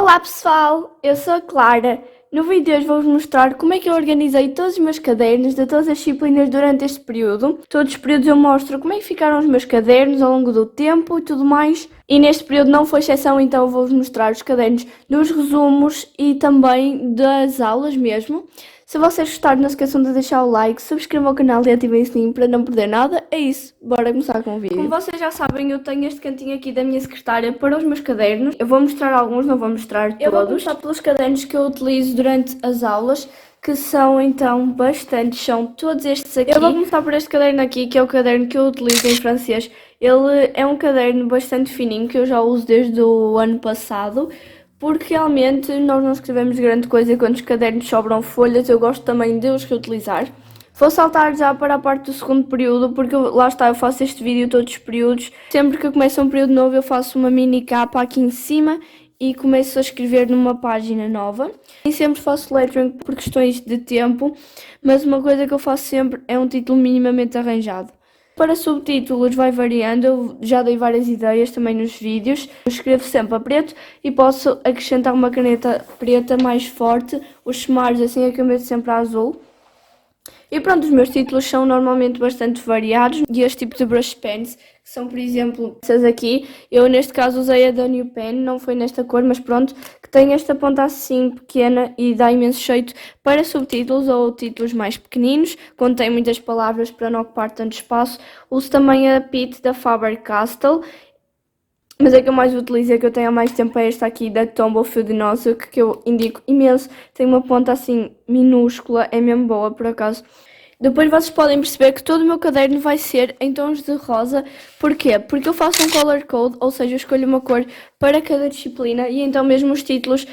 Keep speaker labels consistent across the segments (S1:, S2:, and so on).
S1: Olá pessoal, eu sou a Clara. No vídeo de hoje vou-vos mostrar como é que eu organizei todos os meus cadernos de todas as disciplinas durante este período. Todos os períodos eu mostro como é que ficaram os meus cadernos ao longo do tempo e tudo mais. E neste período não foi exceção, então eu vou-vos mostrar os cadernos dos resumos e também das aulas mesmo. Se vocês gostaram, não se esqueçam de deixar o like, subscrevam o canal e ativem o sininho para não perder nada. É isso, bora começar com o vídeo. Como vocês já sabem, eu tenho este cantinho aqui da minha secretária para os meus cadernos. Eu vou mostrar alguns, não vou mostrar todos. Eu vou começar pelos cadernos que eu utilizo durante as aulas, que são então bastantes, são todos estes aqui. Eu vou começar por este caderno aqui, que é o caderno que eu utilizo em francês. Ele é um caderno bastante fininho, que eu já uso desde o ano passado. Porque realmente nós não escrevemos grande coisa quando os cadernos sobram folhas, eu gosto também de os reutilizar. Vou saltar já para a parte do segundo período, porque lá está, eu faço este vídeo todos os períodos. Sempre que começa um período novo eu faço uma mini capa aqui em cima e começo a escrever numa página nova. Nem sempre faço lettering por questões de tempo, mas uma coisa que eu faço sempre é um título minimamente arranjado. Para subtítulos vai variando, eu já dei várias ideias também nos vídeos. Eu escrevo sempre a preto e posso acrescentar uma caneta preta mais forte. Os chamares assim é que eu meto sempre a azul. E pronto, os meus títulos são normalmente bastante variados. E este tipo de brush pens, que são por exemplo essas aqui. Eu neste caso usei a da New Pen, não foi nesta cor, mas pronto. Que tem esta ponta assim pequena e dá imenso jeito para subtítulos ou títulos mais pequeninos, quando tem muitas palavras para não ocupar tanto espaço. Uso também a Pit da Faber-Castell, mas a que eu mais utilizo, a que eu tenho há mais tempo, é esta aqui da Tombow Field Nozick, que eu indico imenso. Tem uma ponta assim minúscula, é mesmo boa por acaso. Depois vocês podem perceber que todo o meu caderno vai ser em tons de rosa. Porquê? Porque eu faço um color code, ou seja, eu escolho uma cor para cada disciplina e então mesmo os títulos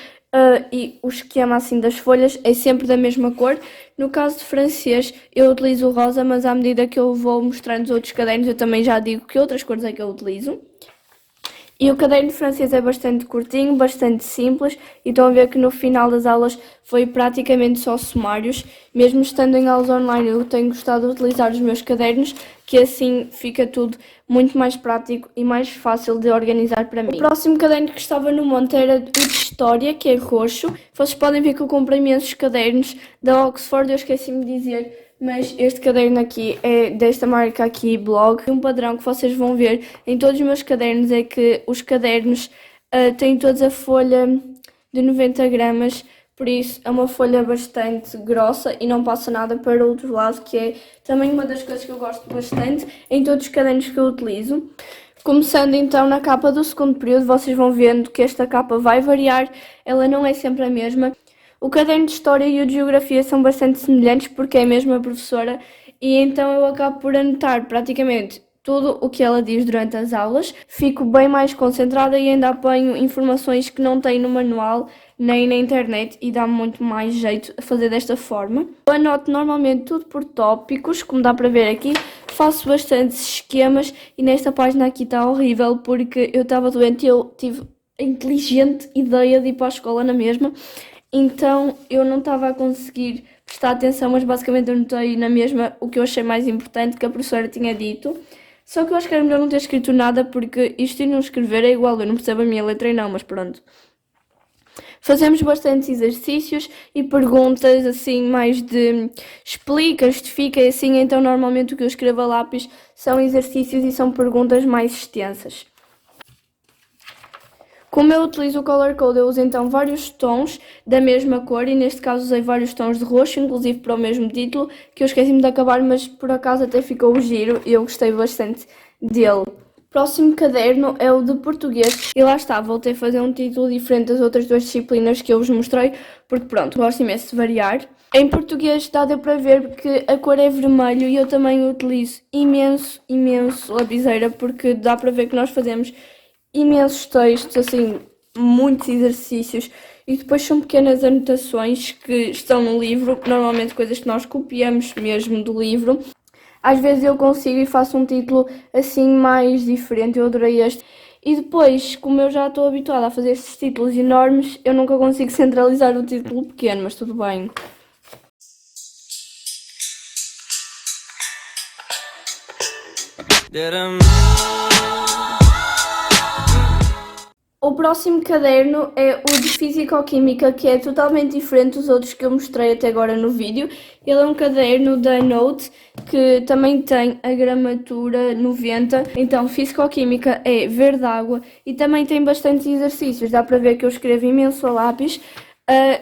S1: e o esquema assim das folhas é sempre da mesma cor. No caso de francês eu utilizo o rosa, mas à medida que eu vou mostrando os outros cadernos eu também já digo que outras cores é que eu utilizo. E o caderno de francês é bastante curtinho, bastante simples, e estão a ver que no final das aulas foi praticamente só sumários. Mesmo estando em aulas online, eu tenho gostado de utilizar os meus cadernos, que assim fica tudo muito mais prático e mais fácil de organizar para mim. O próximo caderno que estava no monte era o de História, que é roxo. Vocês podem ver que eu comprei imensos cadernos da Oxford, eu esqueci-me de dizer. Mas este caderno aqui é desta marca aqui, Blog. Um padrão que vocês vão ver em todos os meus cadernos é que os cadernos têm todos a folha de 90 gramas, por isso é uma folha bastante grossa e não passa nada para o outro lado, que é também uma das coisas que eu gosto bastante em todos os cadernos que eu utilizo. Começando então na capa do segundo período, vocês vão vendo que esta capa vai variar, ela não é sempre a mesma. O caderno de História e o de Geografia são bastante semelhantes porque é a mesma professora e então eu acabo por anotar praticamente tudo o que ela diz durante as aulas. Fico bem mais concentrada e ainda apanho informações que não tem no manual nem na internet e dá muito mais jeito a fazer desta forma. Eu anoto normalmente tudo por tópicos, como dá para ver aqui. Faço bastantes esquemas e nesta página aqui está horrível porque eu estava doente e eu tive a inteligente ideia de ir para a escola na mesma. Então eu não estava a conseguir prestar atenção, mas basicamente eu notei na mesma o que eu achei mais importante que a professora tinha dito. Só que eu acho que era melhor não ter escrito nada, porque isto e não escrever é igual, eu não percebo a minha letra e não, mas pronto. Fazemos bastantes exercícios e perguntas assim mais de explica, justifica e assim, então normalmente o que eu escrevo a lápis são exercícios e são perguntas mais extensas. Como eu utilizo o Color Code, eu uso então vários tons da mesma cor e neste caso usei vários tons de roxo, inclusive para o mesmo título, que eu esqueci-me de acabar, mas por acaso até ficou giro e eu gostei bastante dele. Próximo caderno é o de português e lá está, voltei a fazer um título diferente das outras duas disciplinas que eu vos mostrei, porque pronto, gosto imenso de variar. Em português dá para ver que a cor é vermelho e eu também utilizo imenso lapiseira, porque dá para ver que nós fazemos imensos textos, assim, muitos exercícios e depois são pequenas anotações que estão no livro, normalmente coisas que nós copiamos mesmo do livro. Às vezes eu consigo e faço um título assim mais diferente, eu adorei este. E depois, como eu já estou habituada a fazer estes títulos enormes, eu nunca consigo centralizar o título pequeno, mas tudo bem. O próximo caderno é o de Físico-Química, que é totalmente diferente dos outros que eu mostrei até agora no vídeo. Ele é um caderno da Note, que também tem a gramatura 90. Então, Físico-Química é verde água e também tem bastantes exercícios. Dá para ver que eu escrevo imenso a lápis.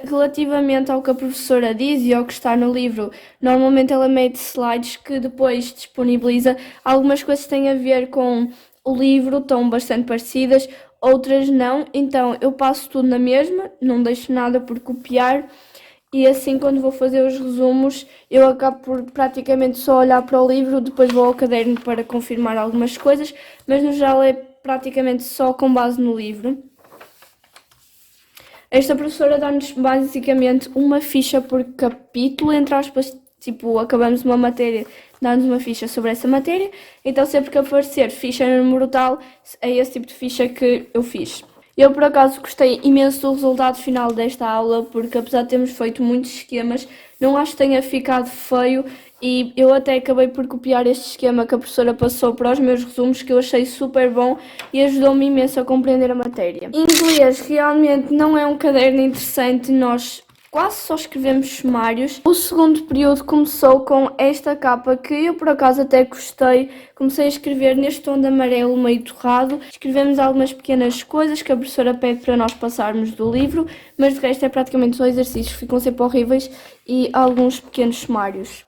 S1: Relativamente ao que a professora diz e ao que está no livro, normalmente ela mete slides que depois disponibiliza. Algumas coisas têm a ver com o livro, estão bastante parecidas, outras não, então eu passo tudo na mesma, não deixo nada por copiar e assim quando vou fazer os resumos eu acabo por praticamente só olhar para o livro, depois vou ao caderno para confirmar algumas coisas, mas no geral é praticamente só com base no livro. Esta professora dá-nos basicamente uma ficha por capítulo, entre aspas, tipo, acabamos uma matéria, dá-nos uma ficha sobre essa matéria, então sempre que aparecer ficha no número tal, é esse tipo de ficha que eu fiz. Eu, por acaso, gostei imenso do resultado final desta aula, porque apesar de termos feito muitos esquemas, não acho que tenha ficado feio e eu até acabei por copiar este esquema que a professora passou para os meus resumos, que eu achei super bom e ajudou-me imenso a compreender a matéria. Inglês realmente não é um caderno interessante, nós quase só escrevemos sumários. O segundo período começou com esta capa que eu por acaso até gostei. Comecei a escrever neste tom de amarelo meio torrado. Escrevemos algumas pequenas coisas que a professora pede para nós passarmos do livro, mas de resto é praticamente só exercícios, ficam sempre horríveis e alguns pequenos sumários.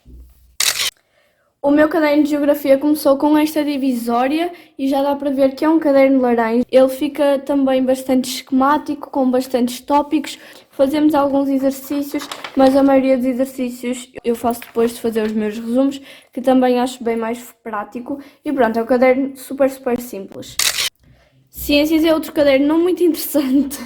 S1: O meu caderno de geografia começou com esta divisória e já dá para ver que é um caderno laranja. Ele fica também bastante esquemático, com bastantes tópicos. Fazemos alguns exercícios, mas a maioria dos exercícios eu faço depois de fazer os meus resumos, que também acho bem mais prático. E pronto, é um caderno super simples. Ciências é outro caderno não muito interessante.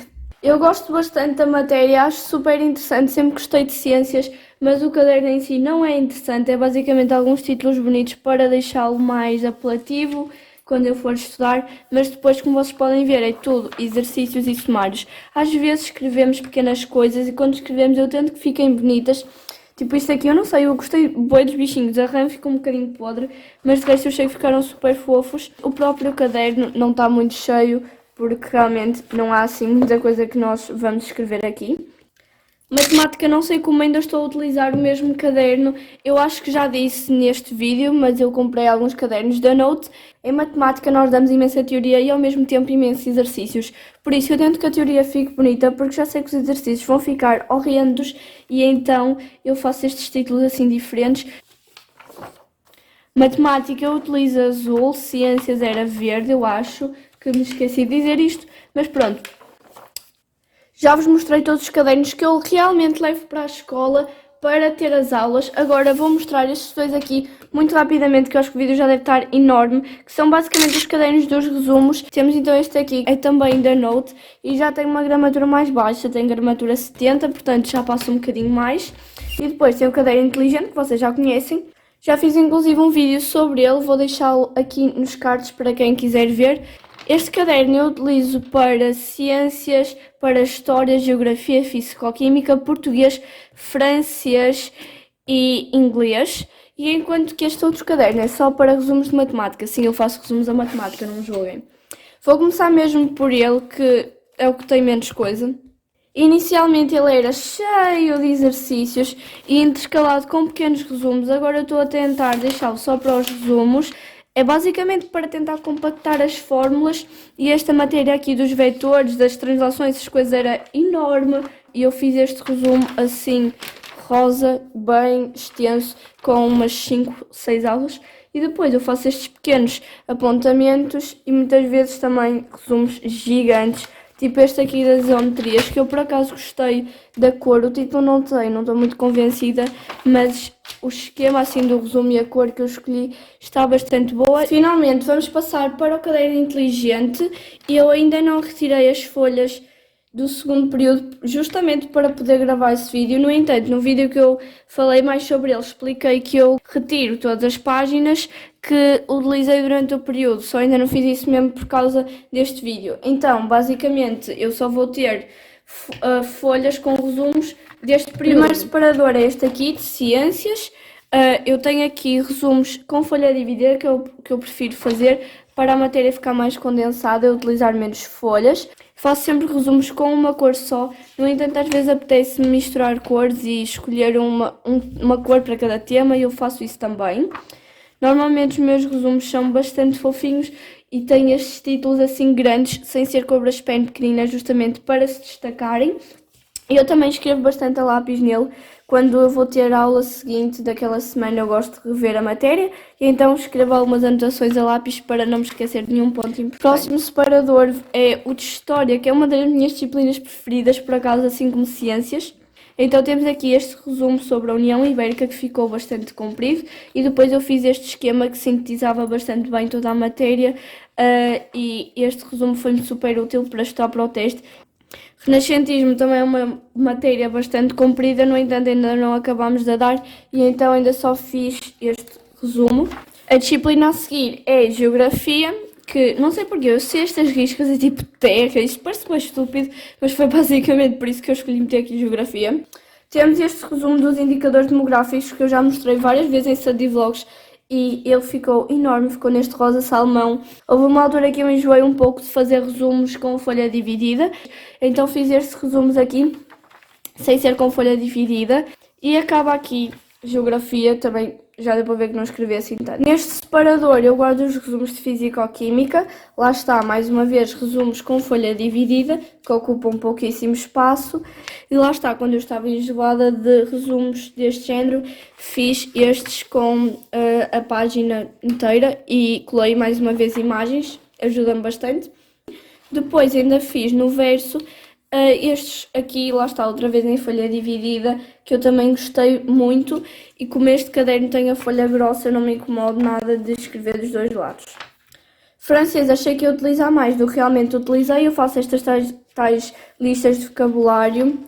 S1: Eu gosto bastante da matéria, acho super interessante, sempre gostei de ciências, mas o caderno em si não é interessante, é basicamente alguns títulos bonitos para deixá-lo mais apelativo quando eu for estudar, mas depois, como vocês podem ver, é tudo exercícios e sumários. Às vezes escrevemos pequenas coisas e quando escrevemos eu tento que fiquem bonitas. Tipo isto aqui, eu não sei, eu gostei bué dos bichinhos, a rã ficou um bocadinho podre, mas de resto eu achei que ficaram super fofos. O próprio caderno não está muito cheio, porque realmente não há assim muita coisa que nós vamos escrever aqui. Matemática, não sei como ainda estou a utilizar o mesmo caderno, eu acho que já disse neste vídeo, mas eu comprei alguns cadernos da Note. Em matemática nós damos imensa teoria e ao mesmo tempo imensos exercícios, por isso eu tento que a teoria fique bonita, porque já sei que os exercícios vão ficar horrendos e então eu faço estes títulos assim diferentes. Matemática eu utilizo azul, ciências era verde, eu acho que me esqueci de dizer isto, mas pronto. Já vos mostrei todos os cadernos que eu realmente levo para a escola para ter as aulas. Agora vou mostrar estes dois aqui muito rapidamente, que eu acho que o vídeo já deve estar enorme, que são basicamente os cadernos dos resumos. Temos então este aqui, é também da Note e já tem uma gramatura mais baixa, tem gramatura 70, portanto já passa um bocadinho mais. E depois tem o caderno inteligente, que vocês já conhecem. Já fiz inclusive um vídeo sobre ele, vou deixá-lo aqui nos cards para quem quiser ver. Este caderno eu utilizo para ciências, para história, geografia, físico-química, português, francês e inglês. E enquanto que este outro caderno é só para resumos de matemática. Sim, eu faço resumos da matemática, não me julguem. Vou começar mesmo por ele, que é o que tem menos coisa. Inicialmente ele era cheio de exercícios e intercalado com pequenos resumos. Agora eu estou a tentar deixá-lo só para os resumos. É basicamente para tentar compactar as fórmulas e esta matéria aqui dos vetores, das translações, essas coisas era enorme e eu fiz este resumo assim, rosa, bem extenso, com umas 5, 6 aulas e depois eu faço estes pequenos apontamentos e muitas vezes também resumos gigantes, tipo este aqui das geometrias, que eu por acaso gostei da cor, o título não tem, não estou muito convencida, mas o esquema assim do resumo e a cor que eu escolhi está bastante boa. Finalmente vamos passar para o caderno inteligente e eu ainda não retirei as folhas do segundo período justamente para poder gravar esse vídeo. No entanto, no vídeo que eu falei mais sobre ele, expliquei que eu retiro todas as páginas que utilizei durante o período, só ainda não fiz isso mesmo por causa deste vídeo. Então, basicamente, eu só vou ter folhas com resumos deste período. O primeiro separador é este aqui, de ciências. Eu tenho aqui resumos com folha dividida que eu prefiro fazer para a matéria ficar mais condensada e utilizar menos folhas. Faço sempre resumos com uma cor só, no entanto às vezes apetece-me misturar cores e escolher uma cor para cada tema e eu faço isso também. Normalmente os meus resumos são bastante fofinhos e têm estes títulos assim grandes, sem ser cobras bem pequeninas, justamente para se destacarem. Eu também escrevo bastante a lápis nele. Quando eu vou ter a aula seguinte daquela semana, eu gosto de rever a matéria e então escrevo algumas anotações a lápis para não me esquecer de nenhum ponto importante. O próximo separador é o de História, que é uma das minhas disciplinas preferidas, por acaso, assim como Ciências. Então temos aqui este resumo sobre a União Ibérica, que ficou bastante comprido, e depois eu fiz este esquema que sintetizava bastante bem toda a matéria, e este resumo foi-me super útil para estudar para o teste. Renascentismo também é uma matéria bastante comprida, no entanto ainda não acabámos de dar e então ainda só fiz este resumo. A disciplina a seguir é Geografia, que não sei porquê, eu sei estas riscas é tipo terra, isto parece mais estúpido, mas foi basicamente por isso que eu escolhi meter aqui Geografia. Temos este resumo dos indicadores demográficos que eu já mostrei várias vezes em study vlogs e ele ficou enorme, ficou neste rosa salmão. Houve uma altura que eu enjoei um pouco de fazer resumos com folha dividida, então fiz estes resumos aqui, sem ser com folha dividida, e acaba aqui Geografia, também já deu para ver que não escrevi assim tanto. Neste separador eu guardo os resumos de Físico-Química, lá está, mais uma vez, resumos com folha dividida, que ocupam pouquíssimo espaço, e lá está, quando eu estava enjoada de resumos deste género, fiz estes com a página inteira e colei mais uma vez imagens, ajuda-me bastante. Depois ainda fiz no verso estes aqui, lá está, outra vez em folha dividida, que eu também gostei muito, e como este caderno tem a folha grossa, eu não me incomodo nada de escrever dos dois lados. Francês, achei que ia utilizar mais do que realmente utilizei, eu faço estas tais listas de vocabulário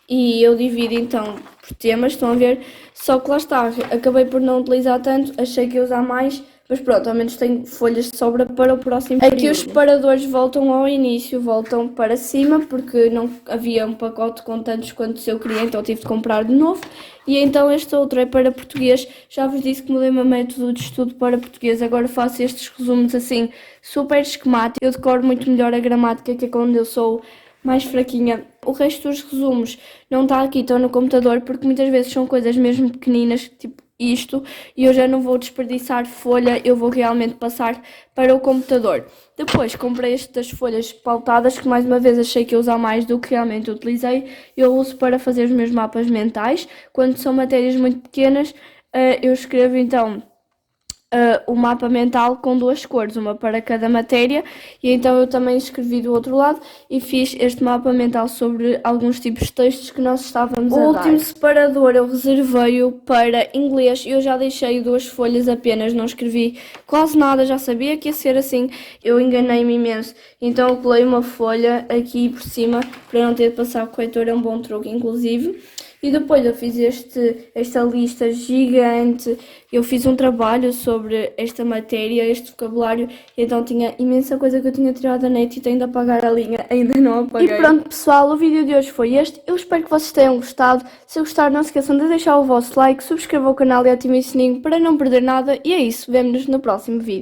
S1: e eu divido então por temas, estão a ver, só que lá está, acabei por não utilizar tanto, achei que ia usar mais, mas pronto, ao menos tenho folhas de sobra para o próximo período. Aqui os separadores voltam ao início, voltam para cima, porque não havia um pacote com tantos quantos eu queria, então tive de comprar de novo. E então este outro é para português, já vos disse que mudei o meu método de estudo para português, agora faço estes resumos assim, super esquemáticos, eu decoro muito melhor a gramática, que é quando eu sou mais fraquinha. O resto dos resumos não está aqui, estão no computador, porque muitas vezes são coisas mesmo pequeninas, tipo isto, e eu já não vou desperdiçar folha, eu vou realmente passar para o computador. Depois comprei estas folhas pautadas, que mais uma vez achei que ia usar mais do que realmente utilizei. Eu uso para fazer os meus mapas mentais. Quando são matérias muito pequenas, eu escrevo então o mapa mental com duas cores, uma para cada matéria, e então eu também escrevi do outro lado e fiz este mapa mental sobre alguns tipos de textos que nós estávamos a dar. O último separador eu reservei-o para inglês, eu já deixei duas folhas apenas, não escrevi quase nada, já sabia que ia ser assim, eu enganei-me imenso, então eu colei uma folha aqui por cima para não ter de passar o corretor, é um bom truque inclusive. E depois eu fiz esta lista gigante, eu fiz um trabalho sobre esta matéria, este vocabulário, e então tinha imensa coisa que eu tinha tirado da net e tenho de apagar a linha, ainda não apaguei. E pronto pessoal, o vídeo de hoje foi este, eu espero que vocês tenham gostado, se gostaram não se esqueçam de deixar o vosso like, subscrevam o canal e ativem o sininho para não perder nada, e é isso, vemo-nos no próximo vídeo.